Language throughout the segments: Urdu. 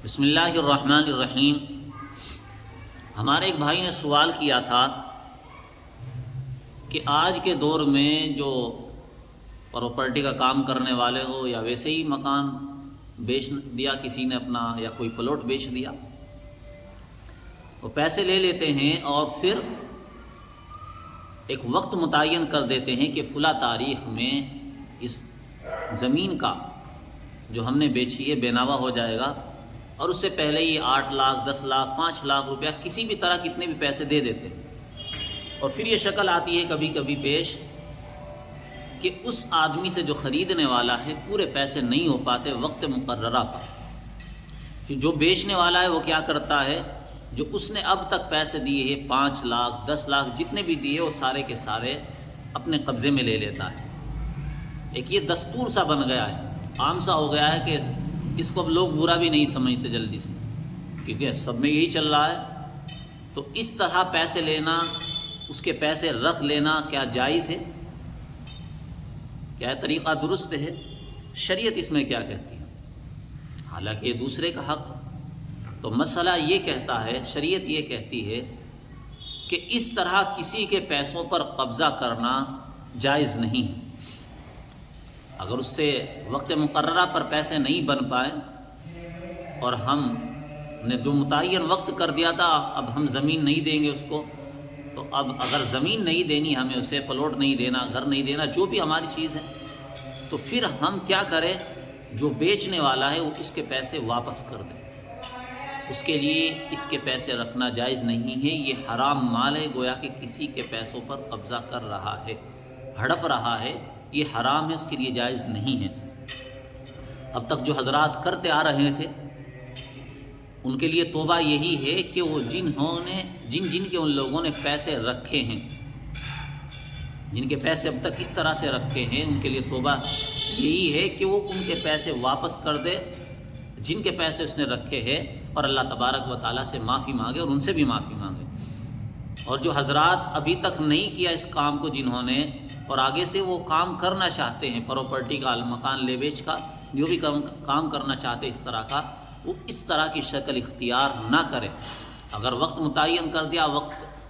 بسم اللہ الرحمن الرحیم۔ ہمارے ایک بھائی نے سوال کیا تھا کہ آج کے دور میں جو پراپرٹی کا کام کرنے والے ہو یا ویسے ہی مکان بیچ دیا کسی نے اپنا یا کوئی پلاٹ بیچ دیا، وہ پیسے لے لیتے ہیں اور پھر ایک وقت متعین کر دیتے ہیں کہ فلاں تاریخ میں اس زمین کا جو ہم نے بیچی ہے بے نوا ہو جائے گا، اور اس سے پہلے یہ 8 لاکھ 10 لاکھ 5 لاکھ روپیہ کسی بھی طرح کتنے بھی پیسے دے دیتے ہیں۔ اور پھر یہ شکل آتی ہے کبھی کبھی پیش کہ اس آدمی سے جو خریدنے والا ہے پورے پیسے نہیں ہو پاتے وقت مقررہ پر۔ پھر جو بیچنے والا ہے وہ کیا کرتا ہے، جو اس نے اب تک پیسے دیے ہیں 5 لاکھ 10 لاکھ جتنے بھی دیے وہ سارے کے سارے اپنے قبضے میں لے لیتا ہے۔ ایک یہ دستور سا بن گیا ہے، عام سا ہو گیا ہے کہ اس کو اب لوگ برا بھی نہیں سمجھتے جلدی سے، کیونکہ سب میں یہی چل رہا ہے۔ تو اس طرح پیسے لینا، اس کے پیسے رکھ لینا کیا جائز ہے؟ کیا طریقہ درست ہے؟ شریعت اس میں کیا کہتی ہے؟ حالانکہ یہ دوسرے کا حق ہے۔ تو مسئلہ یہ کہتا ہے، شریعت یہ کہتی ہے کہ اس طرح کسی کے پیسوں پر قبضہ کرنا جائز نہیں ہے۔ اگر اس سے وقت مقررہ پر پیسے نہیں بن پائیں اور ہم نے جو متعین وقت کر دیا تھا اب ہم زمین نہیں دیں گے اس کو، تو اب اگر زمین نہیں دینی ہمیں، اسے پلاٹ نہیں دینا، گھر نہیں دینا، جو بھی ہماری چیز ہے، تو پھر ہم کیا کریں؟ جو بیچنے والا ہے وہ اس کے پیسے واپس کر دیں۔ اس کے لیے اس کے پیسے رکھنا جائز نہیں ہے، یہ حرام مال ہے، گویا کہ کسی کے پیسوں پر قبضہ کر رہا ہے، ہڑپ رہا ہے، یہ حرام ہے، اس کے لیے جائز نہیں ہے۔ اب تک جو حضرات کرتے آ رہے تھے ان کے لیے توبہ یہی ہے کہ وہ جن کے ان لوگوں نے پیسے رکھے ہیں، جن کے پیسے اب تک اس طرح سے رکھے ہیں، ان کے لیے توبہ یہی ہے کہ وہ ان کے پیسے واپس کر دے جن کے پیسے اس نے رکھے ہیں، اور اللہ تبارک و تعالیٰ سے معافی مانگے اور ان سے بھی معافی مانگے۔ اور جو حضرات ابھی تک نہیں کیا اس کام کو، جنہوں نے اور آگے سے وہ کام کرنا چاہتے ہیں، پراپرٹی کا، مکان لے بیچ کا، جو بھی کام کرنا چاہتے ہیں اس طرح کا، وہ اس طرح کی شکل اختیار نہ کرے۔ اگر وقت متعین کر دیا،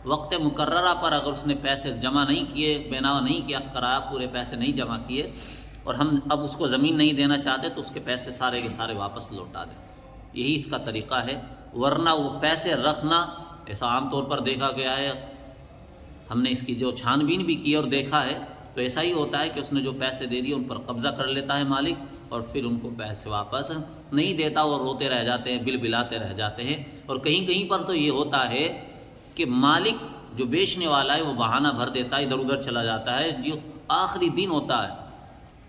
وقت مقررہ پر اگر اس نے پیسے جمع نہیں کیے، بے نوا نہیں کیا کرایا، پورے پیسے نہیں جمع کیے، اور ہم اب اس کو زمین نہیں دینا چاہتے، تو اس کے پیسے سارے کے سارے واپس لوٹا دیں۔ یہی اس کا طریقہ ہے، ورنہ وہ پیسے رکھنا، ایسا عام طور پر دیکھا گیا ہے، ہم نے اس کی جو چھان بین بھی کی اور دیکھا ہے، تو ایسا ہی ہوتا ہے کہ اس نے جو پیسے دے دیے ان پر قبضہ کر لیتا ہے مالک، اور پھر ان کو پیسے واپس نہیں دیتا، اور روتے رہ جاتے ہیں، بل بلاتے رہ جاتے ہیں۔ اور کہیں کہیں پر تو یہ ہوتا ہے کہ مالک جو بیچنے والا ہے وہ بہانہ بھر دیتا ہے، ادھر ادھر چلا جاتا ہے، جو آخری دن ہوتا ہے،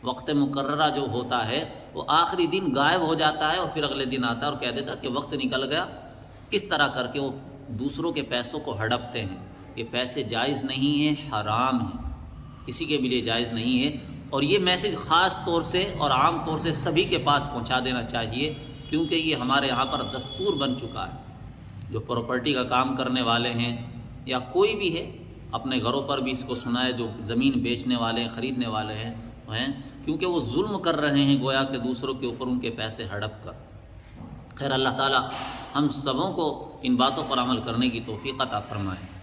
وقت مقررہ جو ہوتا ہے وہ آخری دن غائب ہو جاتا ہے، اور پھر اگلے دن آتا ہے اور کہہ دیتا کہ وقت نکل گیا۔ اس طرح کر کے وہ دوسروں کے پیسوں کو ہڑپتے ہیں۔ یہ پیسے جائز نہیں ہیں، حرام ہیں، کسی کے بھی لیے جائز نہیں ہے۔ اور یہ میسج خاص طور سے اور عام طور سے سبھی کے پاس پہنچا دینا چاہیے، کیونکہ یہ ہمارے یہاں پر دستور بن چکا ہے۔ جو پراپرٹی کا کام کرنے والے ہیں یا کوئی بھی ہے، اپنے گھروں پر بھی اس کو سنائے، جو زمین بیچنے والے ہیں، خریدنے والے ہیں، کیونکہ وہ ظلم کر رہے ہیں، گویا کہ دوسروں کے اوپر ان کے پیسے ہڑپ کر۔ خیر، اللہ تعالی ہم سبوں کو ان باتوں پر عمل کرنے کی توفیق عطا فرمائے۔